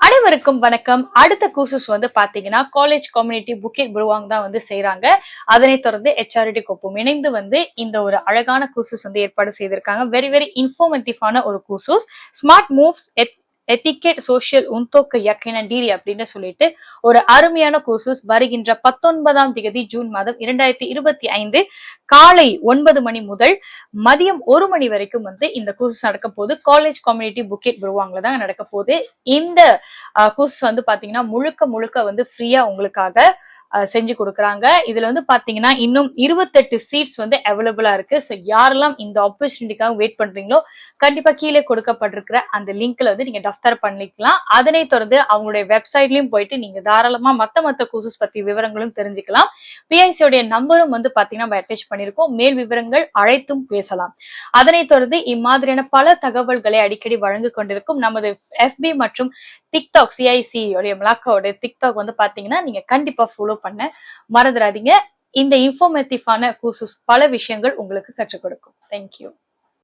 அனைவருக்கும் வணக்கம். அடுத்த கூசஸ் பாத்தீங்கன்னா காலேஜ் கம்யூனிட்டி புக்கெட் புருவாங் தான் செய்யறாங்க. அதனை தொடர்ந்து HRD கோப்பும் இணைந்து இந்த ஒரு அழகான கூசஸ் ஏற்பாடு செய்திருக்காங்க. வெரி வெரி இன்ஃபர்மேட்டிவான ஒரு கூசஸ். ஸ்மார்ட் மூவ்ஸ் எத்திகெட் சோசியல் உந்தோக்கு யக்கினண்டீரி அப்படின்னு சொல்லிட்டு ஒரு அருமையான கோர்சஸ் வருகின்ற 19ஆம் தேதி ஜூன் மாதம் 2025 காலை 9 மணி முதல் மதியம் 1 மணி வரைக்கும் இந்த கோர்சஸ் நடக்க போகுது. காலேஜ் கம்யூனிட்டி புக்கெட் புருவாங்கல தான் நடக்க போகுது. இந்த கோர்சஸ் பாத்தீங்கன்னா முழுக்க ஃப்ரீயா உங்களுக்காக செஞ்சு கொடுக்கறாங்க. இதுல பாத்தீங்கன்னா இன்னும் 28 சீட்ஸ் அவைலபிளா இருக்கு. சோ யாரெல்லாம் இந்த ஆப்பர்ச்சுனிட்டிக்காக வெயிட் பண்றீங்களோ கண்டிப்பா கீழே கொடுக்கப்பட்டிருக்கிற அந்த லிங்க்ல நீங்க டஃப்தர் பண்ணிக்கலாம். அதனை தொடர்ந்து அவங்களுடைய வெப்சைட்லயும் போயிட்டு நீங்க தாராளமா மத்த கோர்சஸ் பத்தி விவரங்களும் தெரிஞ்சுக்கலாம். PIC உடைய நம்பரும் பாத்தீங்கன்னா அட்டாச் பண்ணிருக்கோம். மேல் விவரங்கள் அழைத்தும் பேசலாம். அதனை தொடர்ந்து இம்மாதிரியான பல தகவல்களை அடிக்கடி வழங்கி கொண்டிருக்கும் நமது FB மற்றும் டிக்டாக் CIC உடைய மலாக்காவோட டிக்டாக் பாத்தீங்கன்னா நீங்க கண்டிப்பா ஃபாலோ பண்ண மறந்துடாதீங்க. இந்த இன்ஃபர்மேட்டிவான கோர்சஸ் பல விஷயங்கள் உங்களுக்கு கற்றுக் கொடுக்கும். தேங்க்யூ.